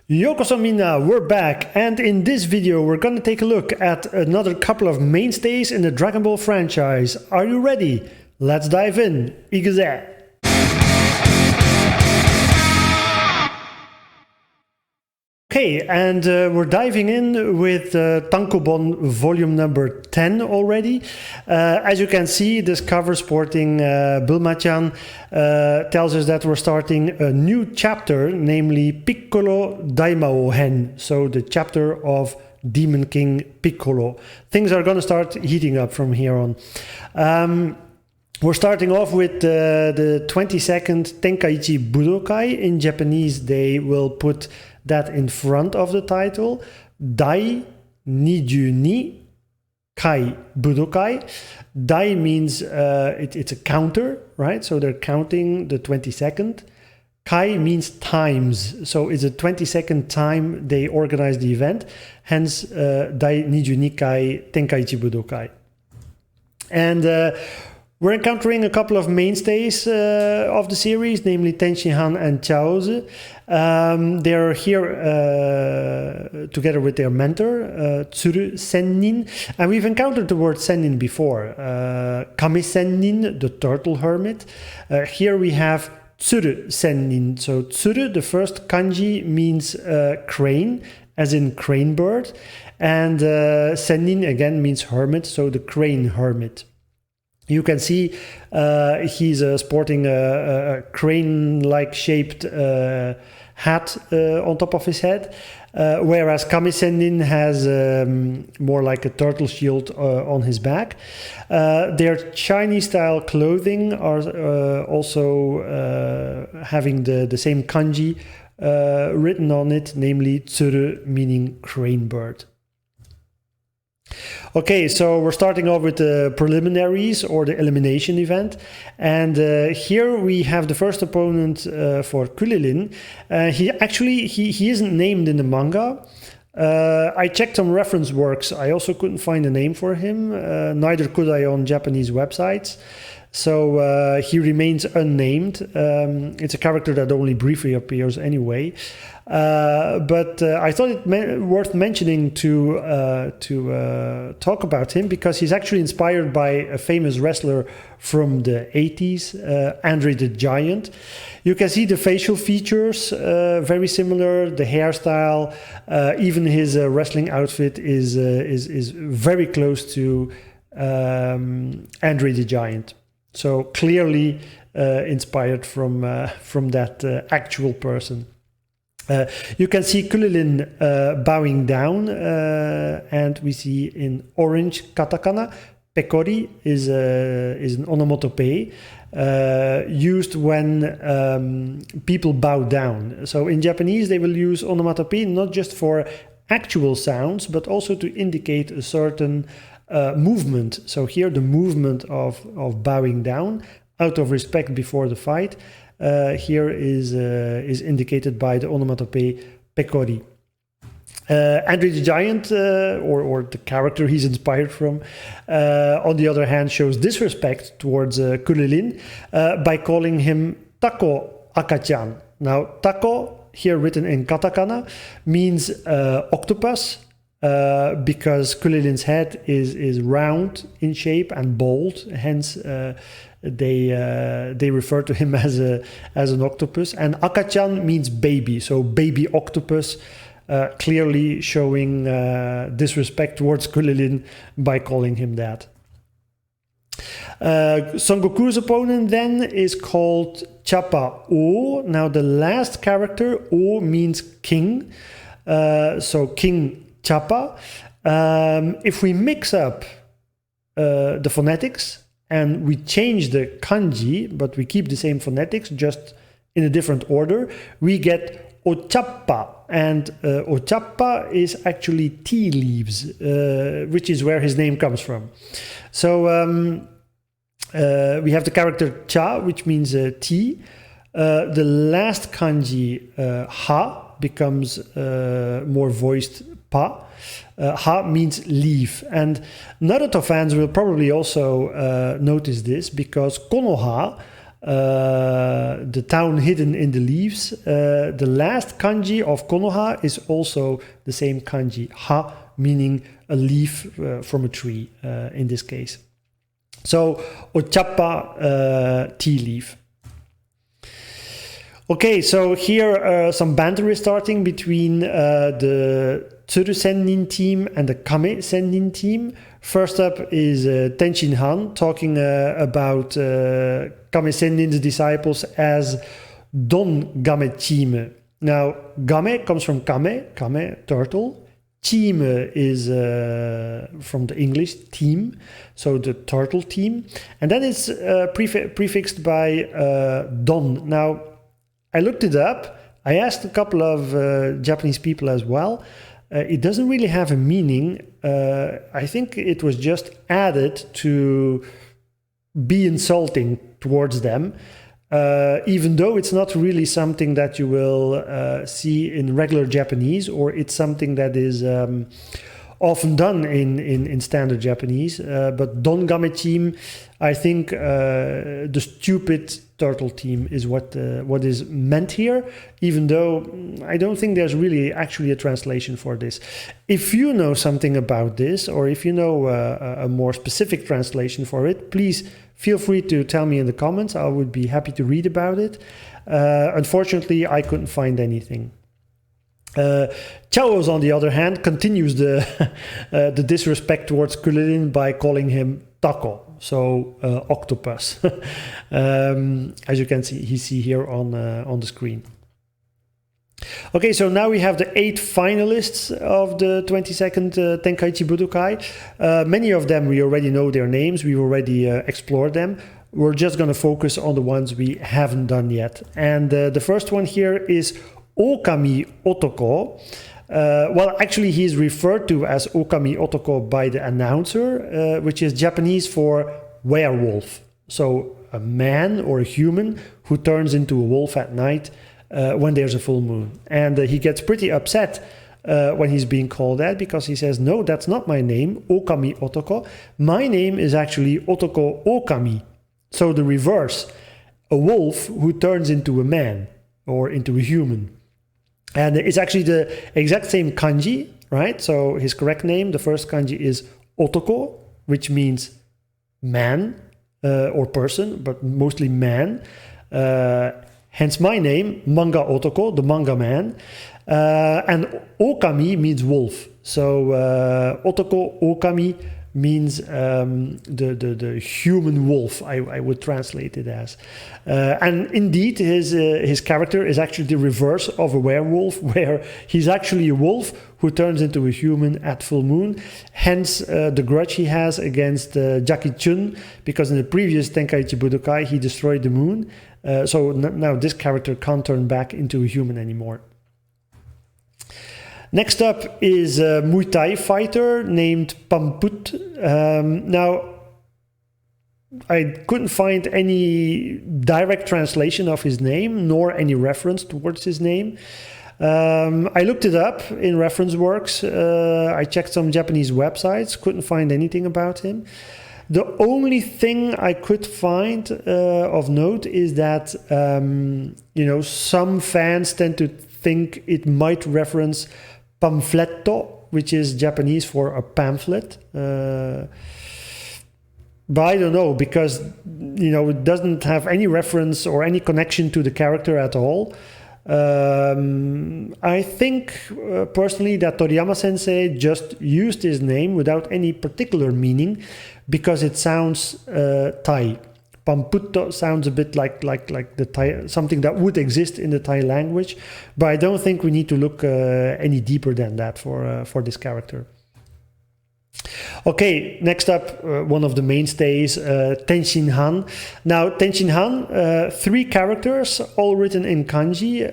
Yokoso Mina, we're back, and in this video we're gonna take a look at another couple of mainstays in the Dragon Ball franchise. Are you ready? Let's dive in. Ikuze! Okay, and we're diving in with Tankobon volume number 10 already. As you can see, this cover sporting Bulma-chan tells us that we're starting a new chapter, namely Piccolo Daimao Hen, so the chapter of Demon King Piccolo. Things are gonna start heating up from here on. We're starting off with the 22nd Tenkaichi Budokai. In Japanese, they will put that in front of the title. Dai Niju Kai Budokai. Dai means it's a counter, right? So they're counting the 22nd. Kai means times. So it's the 22nd time they organize the event. Hence, Dai Niju Kai Tenkaichi Budokai. And we're encountering a couple of mainstays of the series, namely Tenshinhan and Chaozu. They're here together with their mentor, Tsuru Sennin. And we've encountered the word Sennin before. Kame Sennin, the turtle hermit. Here we have Tsuru Sennin. So Tsuru, the first kanji, means crane, as in crane bird. And Sennin again means hermit, so the crane hermit. You can see he's sporting a crane-like shaped hat on top of his head, whereas Kame Sennin has more like a turtle shield on his back. Their Chinese-style clothing are also having the same kanji written on it, namely Tsuru, meaning crane bird. Okay, so we're starting off with the preliminaries or the elimination event, and here we have the first opponent for Kulilin. He isn't named in the manga. I checked some reference works. I also couldn't find a name for him. Neither could I on Japanese websites. So he remains unnamed. It's a character that only briefly appears anyway. But I thought it worth mentioning to talk about him because he's actually inspired by a famous wrestler from the 80s, Andre the Giant. You can see the facial features very similar, the hairstyle, even his wrestling outfit is very close to Andre the Giant. So clearly inspired from that actual person. You can see Kulilin bowing down, and we see in orange katakana, pekori is an onomatopoeia used when people bow down. So in Japanese, they will use onomatopoeia not just for actual sounds, but also to indicate a certain movement. So here the movement of bowing down out of respect before the fight here is indicated by the onomatopoeia pekori. Andre the Giant, or the character he's inspired from, on the other hand, shows disrespect towards Kulilin by calling him Tako Akachan. Now, Tako, here written in katakana, means octopus. Because Kulilin's head is round in shape and bald, hence they refer to him as an octopus. And Akachan means baby, so baby octopus, clearly showing disrespect towards Kulilin by calling him that. Son Goku's opponent then is called Chappa O. Now the last character, O, means king, so King Chappa. If we mix up the phonetics and we change the kanji, but we keep the same phonetics, just in a different order, we get Ochappa. And Ochappa is actually tea leaves, which is where his name comes from. So we have the character Cha, which means tea. The last kanji, Ha, becomes more voiced Pa. Ha means leaf, and Naruto fans will probably also notice this because Konoha the town hidden in the leaves. The last kanji of Konoha is also the same kanji, ha, meaning a leaf from a tree in this case. So ochappa, tea leaf. Okay, so here some banter is starting between the Tsuru Sennin team and the Kame Sennin team. First up is Tenshin Han talking about Kame Sennin's disciples as Don Game Chime. Now, Game comes from Kame, turtle. Chime is from the English team, so the turtle team. And then it's prefixed by Don. Now, I looked it up. I asked a couple of Japanese people as well. It doesn't really have a meaning. I think it was just added to be insulting towards them, even though it's not really something that you will see in regular Japanese, or it's something that is often done in standard Japanese. But Don Game Team, I think the stupid turtle team is what is meant here, even though I don't think there's really actually a translation for this. If you know something about this, or if you know a more specific translation for it, please feel free to tell me in the comments. I would be happy to read about it. Unfortunately, I couldn't find anything. Chaos, on the other hand, continues the disrespect towards Kulilin by calling him Taco, so octopus, as you can see here on the screen. Okay, so now we have the 8 finalists of the 22nd Tenkaichi Budokai. Many of them we already know their names, we've already explored them. We're just going to focus on the ones we haven't done yet. And the first one here is Okami Otoko. Well, actually, he's referred to as Okami Otoko by the announcer, which is Japanese for werewolf. So a man or a human who turns into a wolf at night when there's a full moon. And he gets pretty upset when he's being called that, because he says, no, that's not my name, Okami Otoko. My name is actually Otoko Okami. So the reverse, a wolf who turns into a man or into a human. And it's actually the exact same kanji, right? So his correct name, the first kanji is Otoko, which means man or person, but mostly man. Hence my name, Manga Otoko, the manga man. And Okami means wolf. So Otoko Okami means the human wolf, I would translate it as. And indeed, his character is actually the reverse of a werewolf, where he's actually a wolf who turns into a human at full moon. Hence the grudge he has against Jackie Chun, because in the previous Tenkaichi Budokai he destroyed the moon. So now this character can't turn back into a human anymore. Next up is a Muay Thai fighter named Pamput. Now, I couldn't find any direct translation of his name, nor any reference towards his name. I looked it up in reference works. I checked some Japanese websites, couldn't find anything about him. The only thing I could find of note is that, some fans tend to think it might reference pamfletto, which is Japanese for a pamphlet. But I don't know, because, it doesn't have any reference or any connection to the character at all. I think, personally, that Toriyama-sensei just used his name without any particular meaning, because it sounds Thai. Pamputto sounds a bit like the Thai, something that would exist in the Thai language, but I don't think we need to look any deeper than that for this character. Okay, next up, one of the mainstays, Tenshin Han. Now, Tenshin Han, 3 characters, all written in kanji,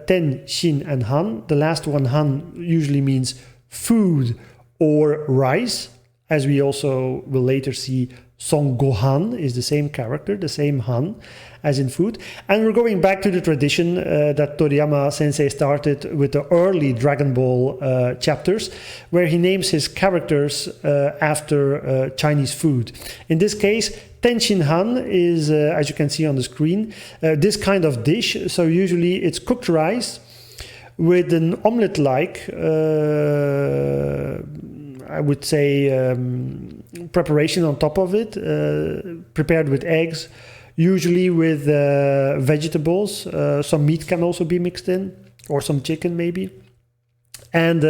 Ten, Shin, and Han. The last one, Han, usually means food or rice, as we also will later see. Son Gohan is the same character, the same Han, as in food. And we're going back to the tradition that Toriyama-sensei started with the early Dragon Ball chapters, where he names his characters after Chinese food. In this case, Tenshin Han is, as you can see on the screen, this kind of dish. So usually it's cooked rice with an omelette-like, I would say, preparation on top of it, prepared with eggs, usually with vegetables. Some meat can also be mixed in, or some chicken maybe. And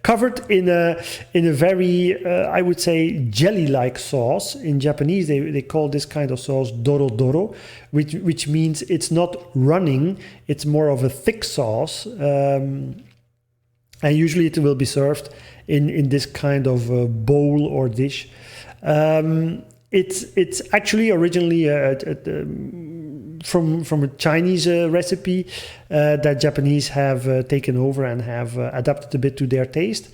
covered in a very, I would say, jelly-like sauce. In Japanese, they call this kind of sauce doro doro, which means it's not running, it's more of a thick sauce. And usually it will be served in this kind of bowl or dish. It's actually originally from a Chinese recipe that Japanese have taken over and have adapted a bit to their taste.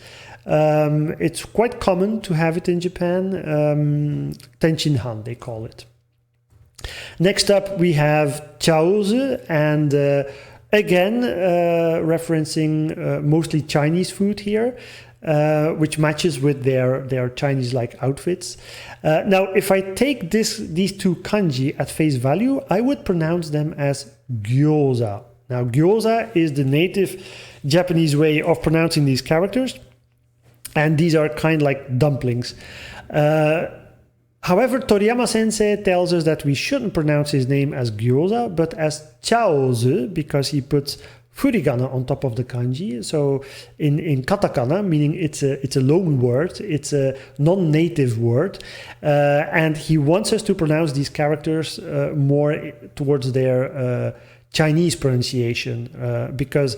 It's quite common to have it in Japan. Tenshin Han, they call it. Next up, we have chaozi, and again, referencing mostly Chinese food here. Which matches with their Chinese-like outfits. Now, if I take these two kanji at face value, I would pronounce them as gyoza. Now, gyoza is the native Japanese way of pronouncing these characters, and these are kind of like dumplings. However, Toriyama-sensei tells us that we shouldn't pronounce his name as gyoza, but as chaozi, because he puts furigana on top of the kanji. So in katakana, meaning it's a loan word, it's a non-native word, and he wants us to pronounce these characters more towards their Chinese pronunciation, because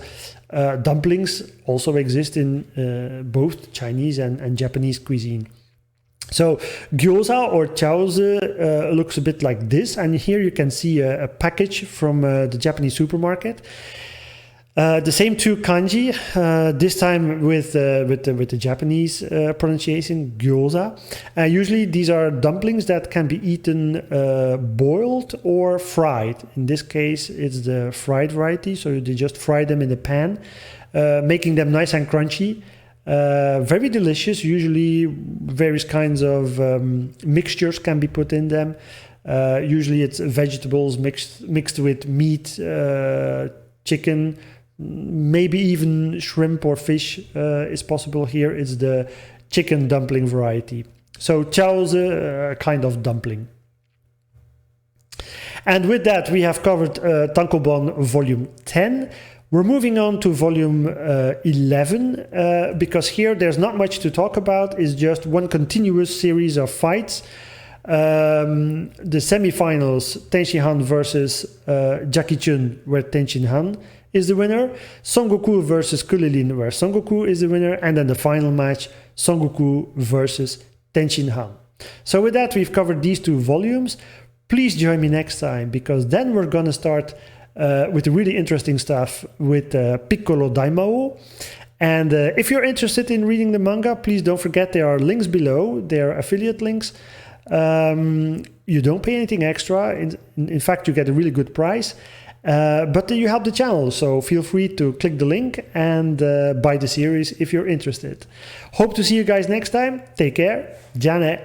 dumplings also exist in both Chinese and Japanese cuisine. So gyoza or chaozi looks a bit like this, and here you can see a package from the Japanese supermarket. The same two kanji, this time with the Japanese pronunciation, gyoza. Usually these are dumplings that can be eaten boiled or fried. In this case, it's the fried variety, so they just fry them in the pan, making them nice and crunchy. Very delicious. Usually various kinds of mixtures can be put in them. Usually it's vegetables mixed with meat, chicken, maybe even shrimp or fish is possible here. It's the chicken dumpling variety. So chaozi, a kind of dumpling. And with that, we have covered tankoubon volume 10. We're moving on to volume 11, because here there's not much to talk about. It's just one continuous series of fights. The semi-finals, Tenshin Han versus Jackie Chun, where Tenshin Han is the winner. Son Goku versus Kulilin, where Son Goku is the winner. And then the final match, Son Goku versus Tenshin Han. So with that, we've covered these two volumes. Please join me next time, because then we're going to start with really interesting stuff with Piccolo Daimao. And if you're interested in reading the manga, please don't forget there are links below. There are affiliate links. You don't pay anything extra. In fact, you get a really good price. But you help the channel, so feel free to click the link and buy the series if you're interested. Hope to see you guys next time. Take care. Jane.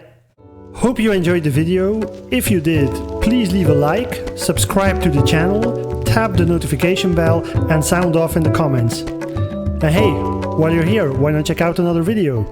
Hope you enjoyed the video. If you did, please leave a like, subscribe to the channel, tap the notification bell and sound off in the comments. And hey, while you're here, why not check out another video?